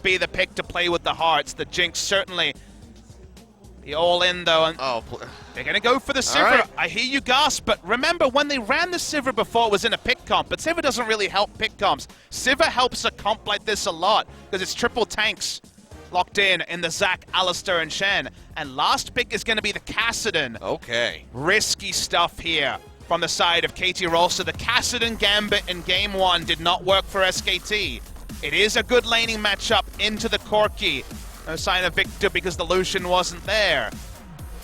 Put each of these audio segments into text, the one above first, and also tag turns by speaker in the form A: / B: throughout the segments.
A: be the pick to play with the hearts. The Jinx certainly be all in though. And they're going to go for the Sivir. Right. I hear you gasp, but remember when they ran the Sivir before it was in a pick comp, but Sivir doesn't really help pick comps. Sivir helps a comp like this a lot because it's triple tanks locked in the Zac, Alistar, and Shen. And last pick is going to be the Kassadin.
B: Okay.
A: Risky stuff here from the side of KT Rolster. The Kassadin Gambit in Game 1 did not work for SKT. It is a good laning matchup into the Corki. No sign of Victor because the Lucian wasn't there.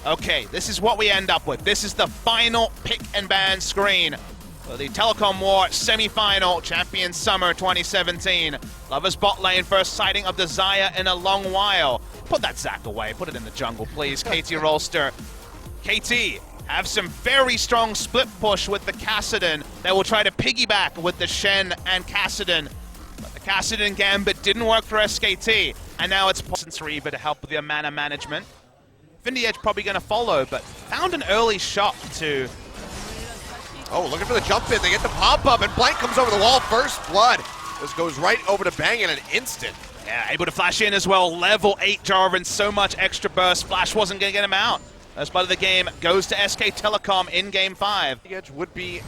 A: Okay, this is what we end up with. This is the final pick and ban screen for the Telecom War semi-final, Champion Summer 2017. Lovers bot lane, first sighting of the Xayah in a long while. Put that Zac away, put it in the jungle, please. KT Rolster. KT have some very strong split push with the Kassadin that will try to piggyback with the Shen and Kassadin. But the Kassadin Gambit didn't work for SKT, and now it's Poison's Reaver to help with the mana management. Findy probably going to follow, but found an early shot to...
B: Oh, looking for the jump in. They get the pop-up, and Blank comes over the wall. First blood. This goes right over to Bang in an instant.
A: Yeah, able to flash in as well. Level 8 Jarvan, so much extra burst. Flash wasn't going to get him out. First blood of the game goes to SK Telecom in Game 5.
B: The edge would be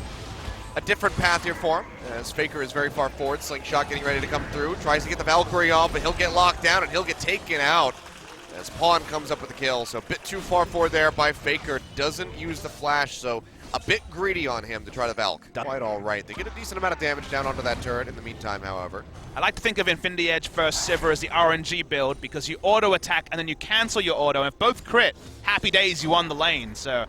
B: a different path here for him, as Faker is very far forward. Slingshot getting ready to come through. Tries to get the Valkyrie off, but he'll get locked down, and he'll get taken out as Pawn comes up with the kill. So a bit too far forward there by Faker. Doesn't use the flash, so a bit greedy on him to try to Valk. Quite all right. They get a decent amount of damage down onto that turret in the meantime, however.
A: I like to think of Infinity Edge versus Sivir as the RNG build because you auto-attack and then you cancel your auto. And if both crit, happy days, you won the lane. So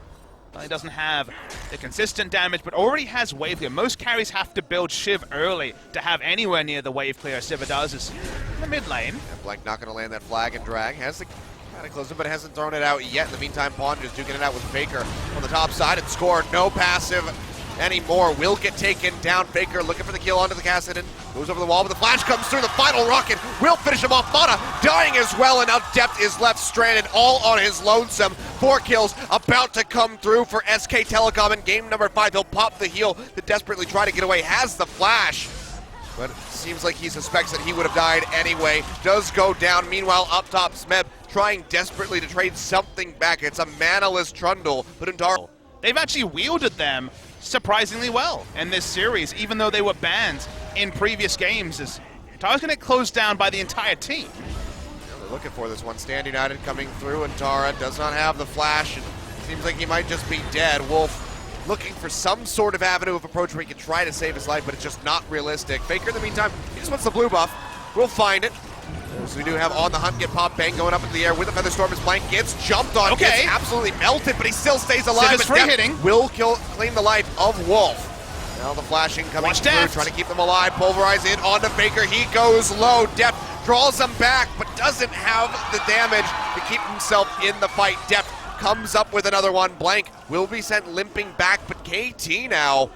A: he doesn't have the consistent damage, but already has wave clear. Most carries have to build Shiv early to have anywhere near the wave clear Sivir does. Is in the mid lane.
B: And Blank not going to land that flag and drag. Has the Cataclysm, but hasn't thrown it out yet. In the meantime, Pawn just duking it out with Faker on the top side and scored. No passive anymore. Will get taken down. Faker looking for the kill onto the Kassadin. Goes over the wall, but the flash comes through. The final rocket will finish him off. Mana dying as well, and now Depth is left stranded all on his lonesome. 4 kills about to come through for SK Telecom in game number 5. He'll pop the heal to desperately try to get away. Has the flash, but it seems like he suspects that he would have died anyway. Does go down. Meanwhile, up top, Smeb trying desperately to trade something back. It's a manaless Trundle, but Undar.
A: They've actually wielded them surprisingly well in this series, even though they were banned in previous games. As Tara's going to get closed down by the entire team.
B: Yeah, they're looking for this one. Stand United coming through, and Tara does not have the flash. It seems like he might just be dead. Wolf looking for some sort of avenue of approach where he can try to save his life, but it's just not realistic. Faker, in the meantime, he just wants the blue buff. We'll find it. So we do have On the Hunt get pop Bang going up into the air with a Featherstorm as Blank gets jumped on, gets absolutely melted, but he still stays alive.
A: Free hitting.
B: Will claim the life of Wolf. Now the flashing coming through, trying to keep them alive. Pulverize in onto Faker. He goes low. Depth draws him back, but doesn't have the damage to keep himself in the fight. Depth comes up with another one. Blank will be sent limping back, but KT now,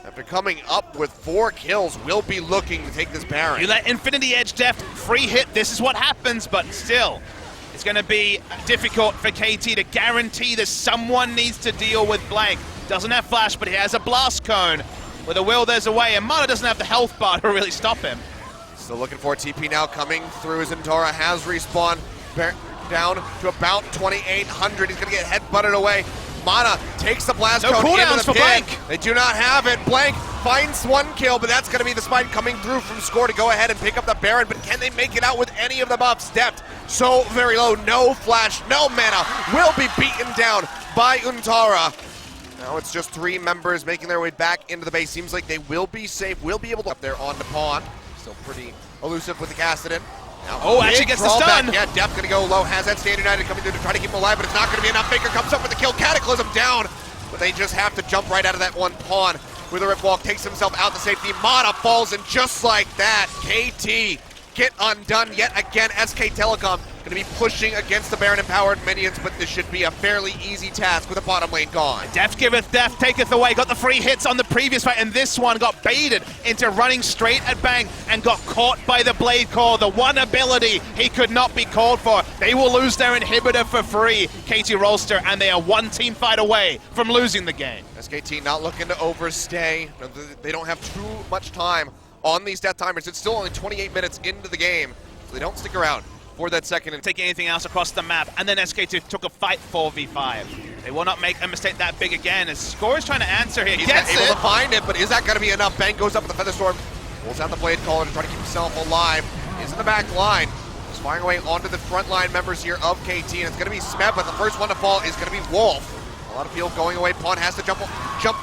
B: after coming up with 4 kills, will be looking to take this Baron.
A: You let Infinity Edge Deft free hit, this is what happens, but still, it's going to be difficult for KT to guarantee that someone needs to deal with Blank. Doesn't have flash, but he has a blast cone. With a will, there's a way, and Mana doesn't have the health bar to really stop him.
B: Still looking for TP now coming through. Zentara has respawned down to about 2,800. He's going to get headbutted away. Mana takes the blast cone into the pit. They do not have it. Blank finds 1 kill, but that's going to be the smite coming through from Score to go ahead and pick up the Baron. But can they make it out with any of the buffs? Depth so very low. No flash, no mana. Will be beaten down by Untara. Now it's just 3 members making their way back into the base. Seems like they will be safe. Will be able to up there on the Pawn. Still pretty elusive with the Kassadin.
A: Now, actually gets the stun.
B: Yeah, Depth gonna go low. Has that Stand United coming through to try to keep him alive, but it's not gonna be enough. Faker comes up with the kill. Cataclysm down, but they just have to jump right out of that one Pawn. With a rip walk, takes himself out to safety. Mana falls, and just like that, KT get undone yet again. SK Telecom gonna be pushing against the Baron empowered minions, but this should be a fairly easy task with the bottom lane gone.
A: Death giveth, Death taketh away. Got the free hits on the previous fight, and this one got baited into running straight at Bang and got caught by the Blade Core. The one ability he could not be called for. They will lose their inhibitor for free, KT Rolster, and they are 1 team fight away from losing the game.
B: SKT not looking to overstay. They don't have too much time on these death timers. It's still only 28 minutes into the game. so they don't stick around for that second and
A: take anything else across the map, and then SKT took a fight 4v5. They will not make a mistake that big again, as Score is trying to answer here.
B: He's
A: Gets
B: able
A: it.
B: to find it, but is that going to be enough? Bang goes up with the Featherstorm, pulls out the Blade Caller to try to keep himself alive. He's in the back line, just firing away onto the front line members here of KT, and it's going to be Smeb, but the first one to fall is going to be Wolf. A lot of field going away. Pawn has to jump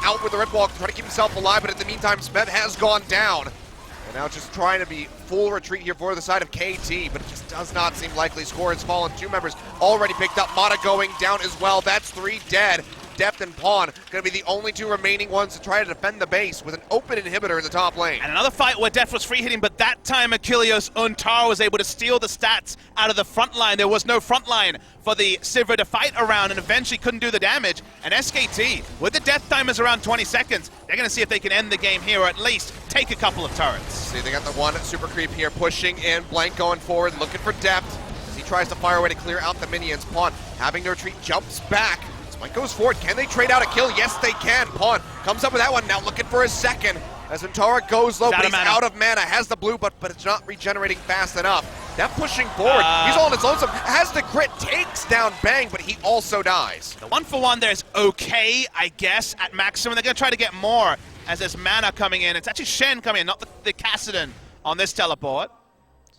B: out with the Red Walk to try to keep himself alive, but in the meantime, Smeb has gone down. And now just trying to be full retreat here for the side of KT, but it just does not seem likely. Score has fallen. 2 members already picked up. Mata going down as well. That's 3 dead. Deft and Pawn going to be the only 2 remaining ones to try to defend the base with an open inhibitor in the top lane.
A: And another fight where Deft was free hitting, but that time Achilleos Untara was able to steal the stats out of the front line. There was no front line for the Sivir to fight around and eventually couldn't do the damage. And SKT, with the death timers around 20 seconds, they're going to see if they can end the game here or at least take a couple of turrets.
B: See, they got the one super creep here pushing in. Blank going forward, looking for Deft as he tries to fire away to clear out the minions. Pawn having to retreat, jumps back. Mike goes forward. Can they trade out a kill? Yes, they can. Pawn comes up with that one. Now looking for his second as Untara goes low, but he's out of mana. Has the blue, but it's not regenerating fast enough. That pushing forward. He's all on his lonesome. Has the crit, takes down Bang, but he also dies.
A: The 1-for-1 there's okay, I guess, at maximum. They're going to try to get more as there's mana coming in. It's actually Shen coming in, not the Kassadin on this teleport.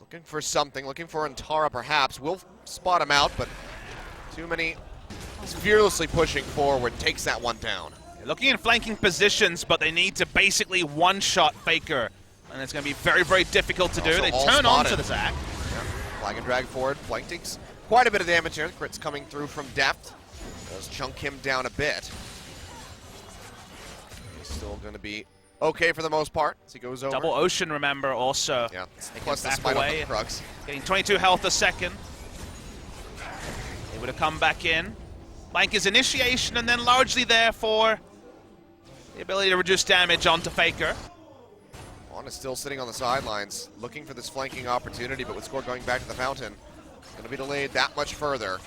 B: Looking for something. Looking for Untara, perhaps. Will spot him out, but too many. He's fearlessly pushing forward, takes that one down.
A: They're looking in flanking positions, but they need to basically one-shot Faker. And it's going to be very, very difficult to do. They turn on to the Zac.
B: Yeah. Flag and drag forward. Blank takes quite a bit of damage here. The crit's coming through from Deft. Does chunk him down a bit. He's still going to be okay for the most part as he goes over.
A: Double Ocean, remember, also.
B: Yeah, plus the spite on the Krugs.
A: Getting 22 health a second. Able to come back in. Blank is initiation and then largely there for the ability to reduce damage onto Faker.
B: Vaughn is still sitting on the sidelines, looking for this flanking opportunity, but with Score going back to the fountain, it's going to be delayed that much further.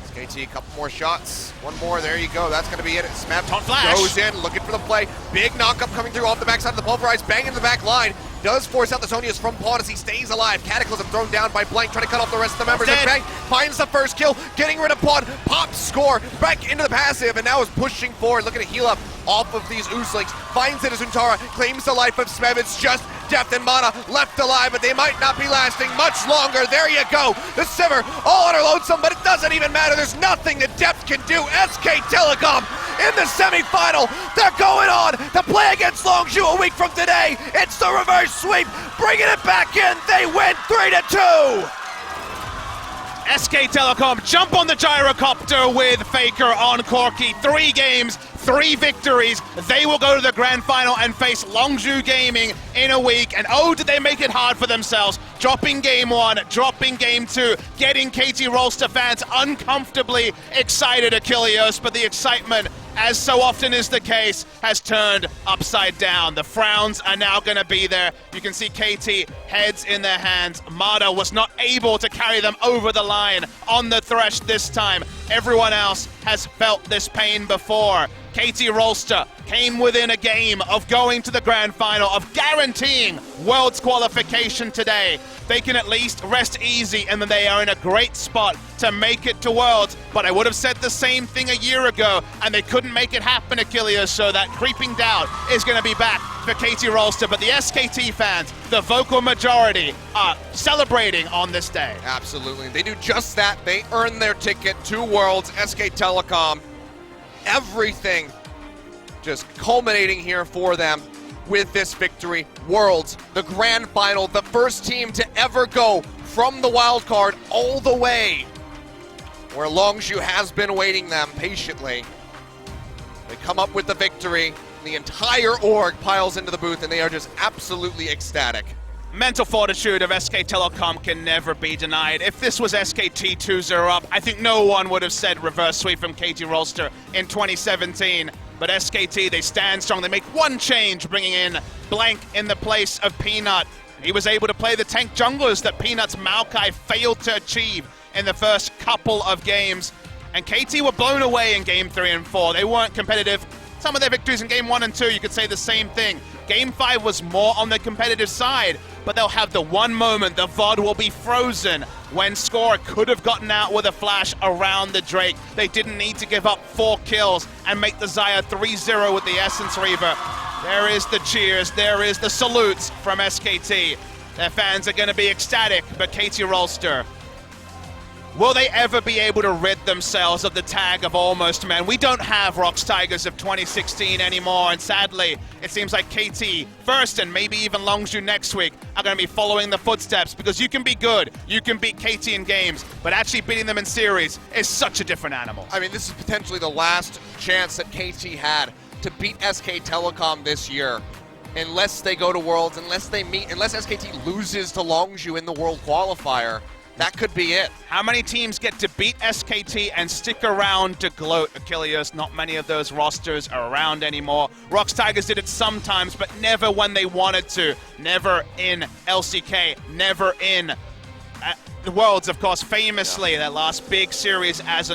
B: SKT, a couple more shots. One more, there you go. That's going to be it. Smeb goes in, looking for the play. Big knock-up coming through off the backside of the Pulverize. Bang in the back line. Does force out the Zonias from Pawn as he stays alive. Cataclysm thrown down by Blank, trying to cut off the rest of the members. And Bang finds the first kill, getting rid of Pawn. Pops Score back into the passive, and now is pushing forward, looking to heal up off of these Oozlings. Finds it as Untara, claims the life of Smeb. It's just Deft and Mana left alive, but they might not be lasting much longer. There you go. The Sivir all on her lonesome, but it doesn't even matter. There's nothing that Deft can do. SK Telecom in the semifinal. They're going on to play against Longzhu a week from today. It's the reverse sweep, bringing it back in. They win 3-2.
A: SK Telecom jump on the gyrocopter with Faker on Corki. 3 games, 3 victories. They will go to the grand final and face Longzhu Gaming in a week. And oh, did they make it hard for themselves. Dropping game 1, dropping game 2, getting KT Rolster fans uncomfortably excited, Achilleos, but the excitement, as so often is the case, has turned upside down. The frowns are now going to be there. You can see KT heads in their hands. Mata was not able to carry them over the line on the thresh this time. Everyone else has felt this pain before. KT Rolster came within a game of going to the grand final, of guaranteeing Worlds qualification today. They can at least rest easy, and then they are in a great spot to make it to Worlds. But I would have said the same thing a year ago, and they couldn't make it happen, Achilleos, so that creeping doubt is going to be back for KT Rolster. But the SKT fans, the vocal majority, are celebrating on this day.
B: Absolutely. They do just that. They earn their ticket to Worlds. SK Telecom, everything just culminating here for them with this victory. Worlds, the grand final, the first team to ever go from the wild card all the way where Longzhu has been waiting them patiently. They come up with the victory. The entire org piles into the booth, and they are just absolutely ecstatic.
A: Mental fortitude of SK Telecom can never be denied. If this was SKT 2-0 up, I think no one would have said reverse sweep from KT Rolster in 2017. But SKT, they stand strong. They make one change, bringing in Blank in the place of Peanut. He was able to play the tank junglers that Peanut's Maokai failed to achieve in the first couple of games. And KT were blown away in game 3 and 4. They weren't competitive. Some of their victories in game 1 and 2, you could say the same thing. Game 5 was more on the competitive side, but they'll have the one moment the VOD will be frozen when Score could have gotten out with a flash around the Drake. They didn't need to give up 4 kills and make the Xayah 3-0 with the Essence Reaver. There is the cheers, there is the salutes from SKT. Their fans are going to be ecstatic, but KT Rolster, will they ever be able to rid themselves of the tag of Almost Men? We don't have Rox Tigers of 2016 anymore, and sadly, it seems like KT first and maybe even Longzhu next week are going to be following the footsteps, because you can be good, you can beat KT in games, but actually beating them in series is such a different animal.
B: I mean, this is potentially the last chance that KT had to beat SK Telecom this year. Unless they go to Worlds, unless they meet, unless SKT loses to Longzhu in the World Qualifier, that could be it.
A: How many teams get to beat SKT and stick around to gloat? Achilles, not many of those rosters are around anymore. Rox Tigers did it sometimes, but never when they wanted to. Never in LCK, never in the Worlds, of course, famously, their last big series as a